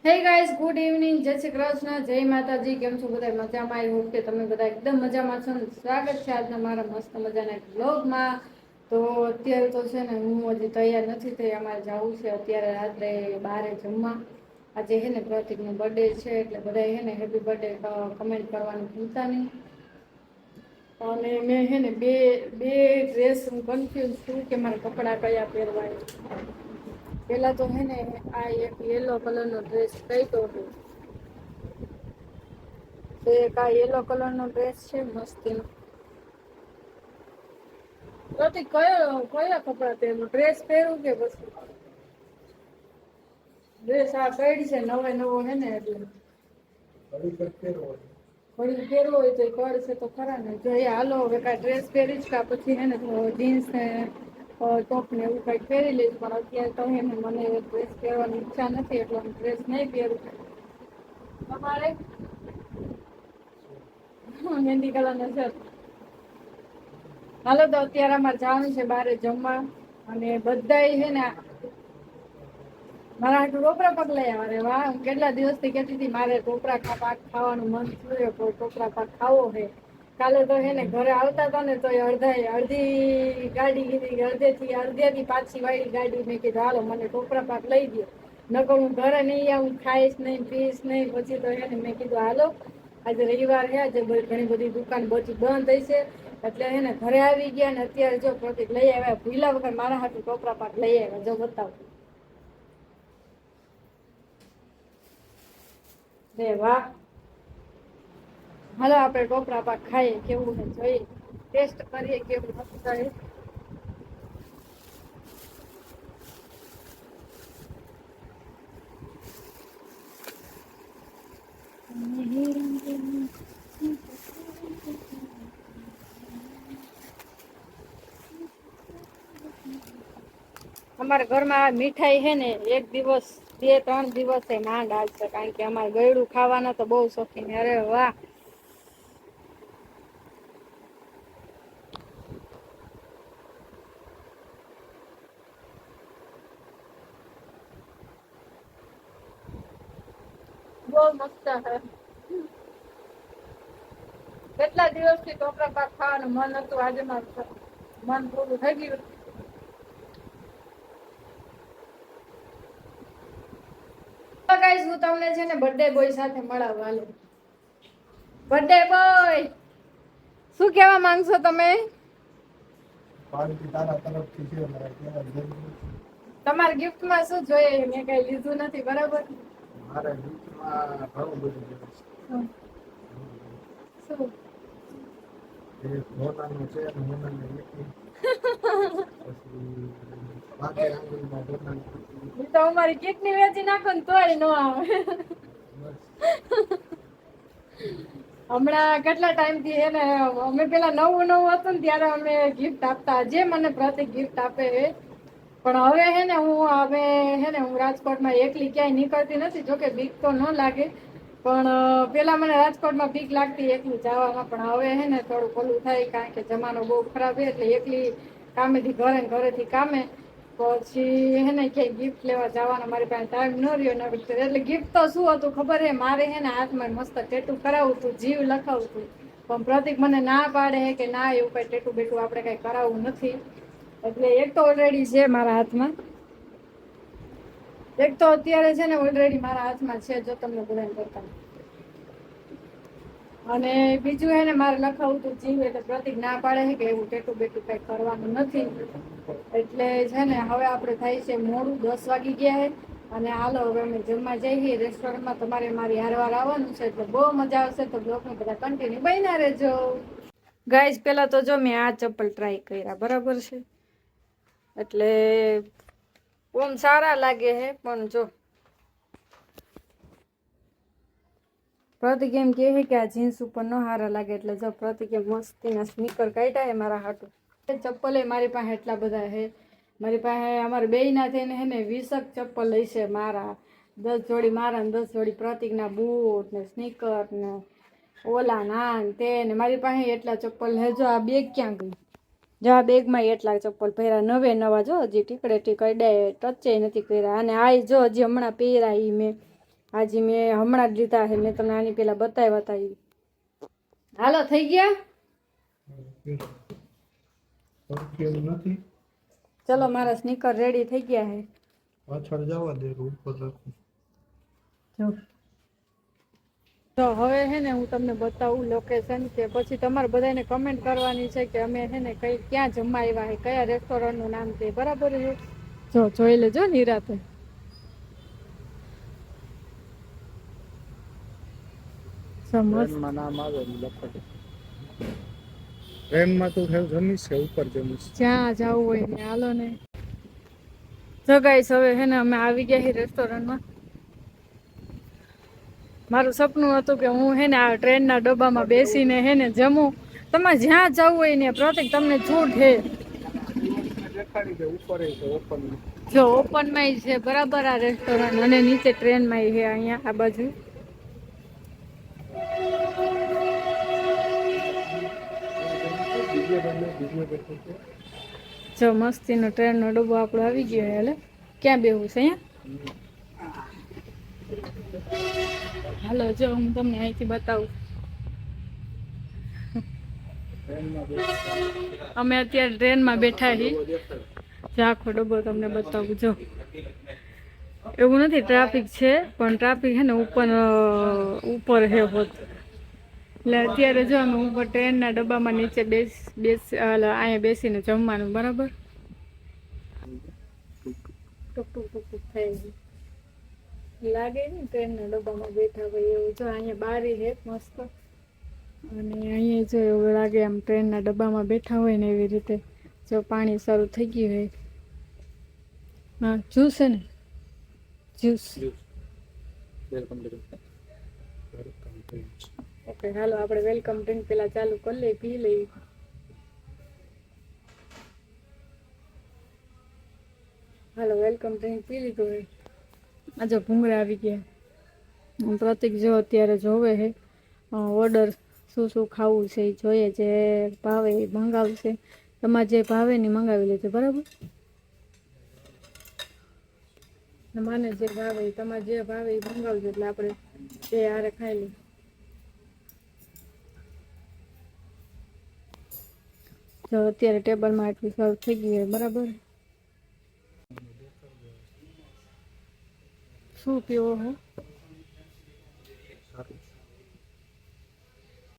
હે guys, good evening, જય શ્રી કૃષ્ણ, જય માતાજી. કેમ છો બધા? મજામાં? આવી હોપ કે તમે બધા એકદમ મજામાં છો. સ્વાગત છે આજના મારા મસ્ત મજાના એક વ્લોગમાં. તો અત્યારે તો છે ને હું હજી તૈયાર નથી થઈ, અમારે જવું છે અત્યારે રાત્રે બારે જમવા. આજે હે ને પ્રતિકનો બર્થડે છે એટલે બધા હે ને હેપી બર્થડે કમેન્ટ કરવાનું ભૂલતા નહીં. અને મેં હે ને બે બે ડ્રેસ હું કન્ફ્યુઝ છું કે મારે કપડાં કયા પહેરવાય. પેલા તો હે ને આ એક યેલો કલરનો ડ્રેસ પહેર્યો હતો. તો એક આ યેલો કલરનો ડ્રેસ છે મસ્તીનો. પ્રતિક કયા કપડાં પહેરવું? ડ્રેસ પહેરવું કે પછી ડ્રેસ? આ કઈ છે નવો હે ને એટલે ઘડી પહેરવો હોય તો કરશે તો ખરા ને. જો હાલો હવે કાંઈ ડ્રેસ પહેરીશ કા પછી હે ને જીન્સ ને ટોપ ને એવું કંઈક પહેરી લઈશ. પણ અત્યારે તો હે ને મને ડ્રેસ પહેરવાની ઈચ્છા નથી એટલે હું ડ્રેસ નહીં પહેરું. તમારે મહેંદી કલરનો શર્ટ. હાલો તો અત્યારે અમારે જવાનું છે બારે જમવા અને બધાય છે ને મારા હાટુ ટોપરા પાક લઈ આવે. વાહ, હું કેટલા દિવસથી કહેતી હતી મારે ટોપરા પાક ખાવાનું મન થયું, ટોપરા પાક ખાવો છે. કાલે તો હે ને ઘરે આવતા હતા ને તો અડધી ગાડી કીધી, અડધેથી પાછી વાળી ગાડી. મેં કીધું હાલો મને ટોપરા પાક લઈ દો, નકર હું ઘરે નહીં આવું, ખાઈશ નહીં, પીશ નહીં. પછી તો હે ને મેં કીધું હાલો આજે રવિવાર છે, આજે ઘણી બધી દુકાન બધી બંધ થઈ છે એટલે હે ને ઘરે આવી ગયા. ને અત્યારે જો પ્રતિક લઈ આવ્યા, ભૂલા વગર મારા હાટુ ટોપરા પાક લઈ આવ્યા. જો બતાવું. રે વાહ, હાલો આપણે ટોપરા પાક ખાઈએ, કેવું છે જોઈએ, ટેસ્ટ કરીએ કેવું હતું. અમારા ઘરમાં મીઠાઈ છે ને એક દિવસ 2-3 દિવસ માંડ આવશે, કારણ કે અમારે ગળ્યું ખાવાના તો બહુ શોખીન. અરે વાહ, બહુ મસ્ત છે. કેટલા દિવસથી ટોપરા પાક ખાવાનું મન હતું, આજે મારું મન પૂરું થઈ ગયું. ગાઈસ, હું તમને છે ને બર્થડે બોય સાથે મળાવવા. હાલો બર્થડે બોય, શું કહેવા માંગશો તમે? તમારા ગિફ્ટમાં શું જોઈએ? મેં કઈ લીધું નથી બરાબર. મારા ગિફ્ટમાં ઘણું બધું છે. શું? એક મોનાનું છે ને મોનાનું પછી બાકી આંગળીમાં મોનાનું તો અમારી કિડની વેચી નાખો ને તોય ન આવે. હમણાં કેટલા ટાઈમથી હે ને અમે પેલા નવું હતું ને ત્યારે અમે ગિફ્ટ આપતા, જે મને પ્રતિ ગિફ્ટ આપે. પણ હવે હે ને હું રાજકોટમાં એકલી ક્યાંય નીકળતી નથી. જોકે બીક તો ન લાગે, પણ પેલા મને રાજકોટમાં બીક લાગતી એકલી જવામાં. પણ હવે હે ને થોડું ઓલું થાય, કારણ કે જમાનો બહુ ખરાબ છે એટલે એકલી કામેથી ઘરે ને ઘરેથી કામે. પછી હે ને ક્યાંય ગિફ્ટ લેવા જવાનો મારી પાસે ટાઈમ ન રહ્યો. એટલે ગિફ્ટ તો શું હતું ખબર હે? મારે હે ને હાથમાં મસ્ત ટેટુ કરાવવું હતું, જીવ લખાવવું હતું. પણ પ્રતિક મને ના પાડે કે ના, એવું કઈ ટેટુ બેટુ આપણે કઈ કરાવવું નથી. એટલે એક તો ઓલરેડી છે મારા હાથમાં, એક તો અત્યારે છે ને ઓલરેડી મારા હાથમાં છે. જો તમને બધાને બતાવું. અને બીજું હે ને મારે લખાવું તું જીવ, એટલે પ્રતિક ના પાડે છે કે એવું ટેટુ બેટુ કઈ કરવાનું નથી. એટલે છે ને હવે આપણે થાય છે મોડું, 10 વાગી ગયા છે. અને હાલો હવે અમે જમવા જઈએ રેસ્ટોરન્ટમાં. તમારે મારી હારવાર આવવાનું છે એટલે બહુ મજા આવશે. તો બ્લોગને બધા કન્ટિન્યુ બન્યા રહેજો. ગાઈઝ, પેલા તો જો મેં આ ચપ્પલ ટ્રાય કર્યા, બરાબર છે. એટલે ઓમ સારા લાગે છે, પણ જો પ્રતિક એમ કહે કે આ જીન્સ ઉપર ન સારા લાગે. એટલે જો પ્રતિકે મસ્તીના સ્નીકર કાઢ્યા છે મારા હાટુ. ચપ્પલ મારી પાસે એટલા બધા છે. મારી પાસે અમારે બેયના થઈને હે ને 20 ચપ્પલ હશે. મારા 10 જોડી મારા ને 10 જોડી પ્રતિકના બૂટ ને સ્નીકર ને ઓલા ના તે ને. મારી પાસે એટલા ચપ્પલ હે. જો આ બેગ ક્યાં ગઈ? જો આ બેગમાં એટલા ચપ્પલ પહેર્યા, નવે નવા. જો હજી ટીકડે ટીકડે ટચે નથી કર્યા. અને આ જો હજી હમણાં પહેર્યા એ મેં. આજે મેં હમણાં જ લીધા છે, મેં તમને આની પેલા બતાવ્યા હતા ઈ. હાલો થઈ ગયા ચલો મારા સ્નીકર રેડી થઈ ગયા છે. પાછળ જવા દે ઉપર જો તો હવે હે ને હું તમને બતાવું લોકેશન, કે પછી તમારે બધાને કમેન્ટ કરવાની છે કે અમે હે ને કઈ ક્યાં જમવા આવ્યા છે, કયા રેસ્ટોરન્ટનું નામ છે, બરાબર છે. જો જોઈ લેજો નિરાતે. ટ્રેનમાં નામ આવે ટ્રેનમાં તો જમીશ છે ઉપર જમીશ જ્યાં જવું હોય ને હાલો ને. જો ગાઈસ હવે હે ને અમે આવી ગયા છીએ રેસ્ટોરન્ટમાં. મારું સપનું હતું કે હું હે ને આ ટ્રેનના ડબ્બામાં બેસીને હે ને જમું. તમારે જ્યાં જવું હોય ને પ્રતિક તમને છૂટ છે. જો ઓપનમાં છે બરાબર આ રેસ્ટોરન્ટ, અને નીચે ટ્રેનમાં છે અહીંયા આ બાજુ. જો મસ્તીનો ટ્રેનનો ડબ્બો આપણો આવી ગયો. એટલે ક્યાં બેવું છે અહીંયા? હાલો જો હું તમને અહીંથી બતાવું. અમે અત્યારે ટ્રેનમાં બેઠા છીએ. આખો ડબ્બો તમને બતાવું. જો એવું નથી ટ્રાફિક છે, પણ ટ્રાફિક છે ને ઉપર છે હોત. એટલે અત્યારે જો અમે ઉપર ટ્રેનના ડબ્બામાં નીચે અહીંયા બેસીને જમવાનું, બરાબર. ટુક ટુક ટુક ટુક થાય લાગે ને ટ્રેનના ડબ્બામાં બેઠા હોય એવું. જો અહીંયા બારી છે મસ્ત, અને અહીંયા જો એવું લાગે આમ ટ્રેનના ડબ્બામાં બેઠા હોય ને એવી રીતે. જો પાણી શરૂ થઈ ગયું હોય. હા જ્યુસ છે ને, જ્યુસ. ઓકે હાલો આપણે વેલકમ ડ્રિંક પેલા ચાલુ કરી લઈએ, પી લઈએ. હાલો વેલકમ ડ્રિંક પી લીધું હોય. આ જો ભૂંગળા આવી ગયા. પ્રતિક જો અત્યારે જોવે છે ઓર્ડર શું શું ખાવું છે એ જોઈએ, જે ભાવે એ મંગાવશે. તમારે જે ભાવે ને મંગાવી લેજો, બરાબર. મને જે ભાવે તમારે જે ભાવે એ મંગાવજો, એટલે આપણે જે હારે ખાઈ લઈએ. જો અત્યારે ટેબલમાં આટલું સર્વ થઈ ગયું હોય, બરાબર. શું પીવો હો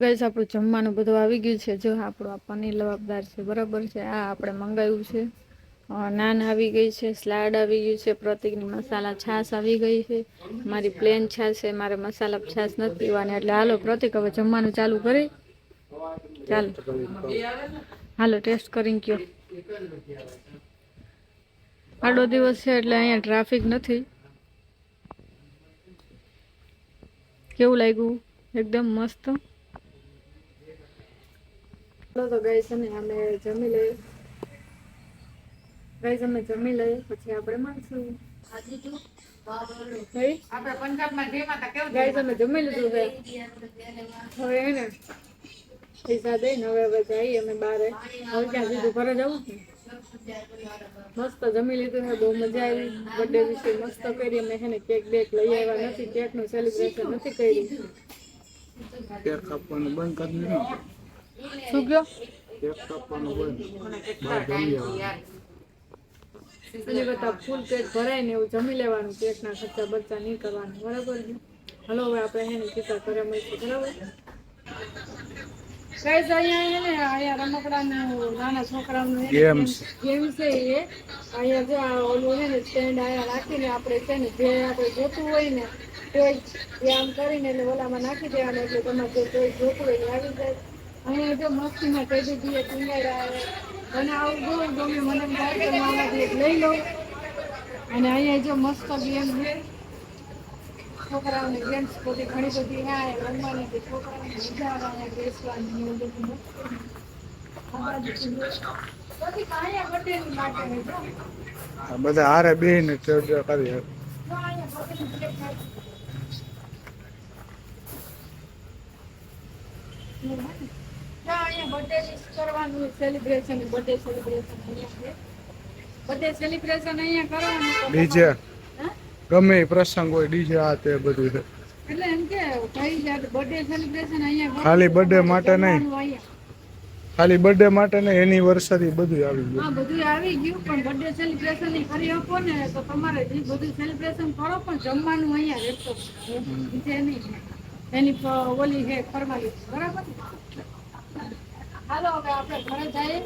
ગાઈસ? આપણું જમવાનું બધું આવી ગયું છે. જો આપણું આ પનીર લવાબદાર છે, બરાબર છે. આ આપણે મંગાવ્યું છે. નાન આવી ગઈ છે, સલાડ આવી ગયું છે, પ્રતિકની મસાલા છાશ આવી ગઈ છે. મારી પ્લેન છાશ છે, મારે મસાલા છાશ નથી પીવાની. એટલે હાલો પ્રતિક હવે જમવાનું ચાલુ કરી. ચાલો હાલો ટેસ્ટ કરીને કયો. આડો દિવસ છે એટલે અહીંયા ટ્રાફિક નથી. કેવું લાગ્યું? એકદમ મસ્ત. તો ગાઈસ અમે જમી લઈએ. ગાઈસ અમે જમી લઈએ પછી આપણે મળશું. આપણે પંજાબમાં જેમાં હતા કેવું ગાઈસ અમે જમી લીધું છે. હવે હે ને પૈસા દઈને હવે જઈએ અમે બારે. હવે ક્યાં સીધું ઘરે જવું છે. મસ્ત જમી લીધું છે, બહુ મજા આવી. બર્થડે વિશે મસ્ત કરી. અમે છે ને કેક બેક લઈ આવ્યા નથી, કેકનું સેલિબ્રેશન નથી કર્યું. કેક કાપવાનું બંધ કરી દીધું. શું કયો? કેક કાપવાનું બંધ. બહાર જમી આવવાનું. એની કરતા ફૂલ પેટ ભરાય ને એવું જમી લેવાનું. કેકના ખર્ચા બચ્ચા નહીં કરવાનું, બરાબર છે. હલો હવે આપણે હે ને સીધા ઘરે મળીશું, બરાબર. ગાઈસ અહીંયા રમકડાનું નાના છોકરાઓનું ગેમ છે. એ અહીંયા જો આ ઓલું છે ને સ્ટેન્ડ અહીંયા રાખીને આપણે છે ને જે આપણે જોતું હોય ને ટોય એ આમ કરીને એટલે ઓલામાં નાખી દેવાનું, એટલે તમારે જે ટોય જોતું હોય એ આવી જાય. અહીંયા જો મસ્તીમાં ટેડી દીએ ટીંગાડા. મને આવું બહુ ગમે. મને થાય કે આમાંથી લઈ લઉં. અને અહીંયા જો મસ્ત ગેમ છે. છોકરાઓની ગેમ્સ બધી ઘણી બધી હા રમવાની, કે છોકરાઓને મજા આવે અહીંયા બેસવાની એવું બધું મસ્ત. બધા હારે બેહીને ચર્ચા કરી. અહીંયા બર્થડે વિશ કરવાનું, સેલિબ્રેશન, બર્થડે સેલિબ્રેશન અહીંયા છે. બર્થડે સેલિબ્રેશન અહીંયા કરવાનું. ડીજે ગમે એ પ્રસંગ હોય ડીજે આ તે બધું છે. એટલે એમ કે કઈ જાત બર્થડે સેલિબ્રેશન અહીંયા કરો ખાલી તો birthday તમારે માટે નહીં. જમવાનું અહીંયા. ખાલી બર્થડે માટે ને એનિવર્સરી બધું આવી હા ગયું. બધું આવી ગયું પણ બર્થડે સેલિબ્રેશન ની કરી આપો ને તો તમારે જે બધું સેલિબ્રેશન કરો પણ જમવાનું અહીંયા રહેતો છે નહીં એની ઓલી હે ફરમાલી બરાબર. હાલો હવે આપણે ઘરે જઈએ.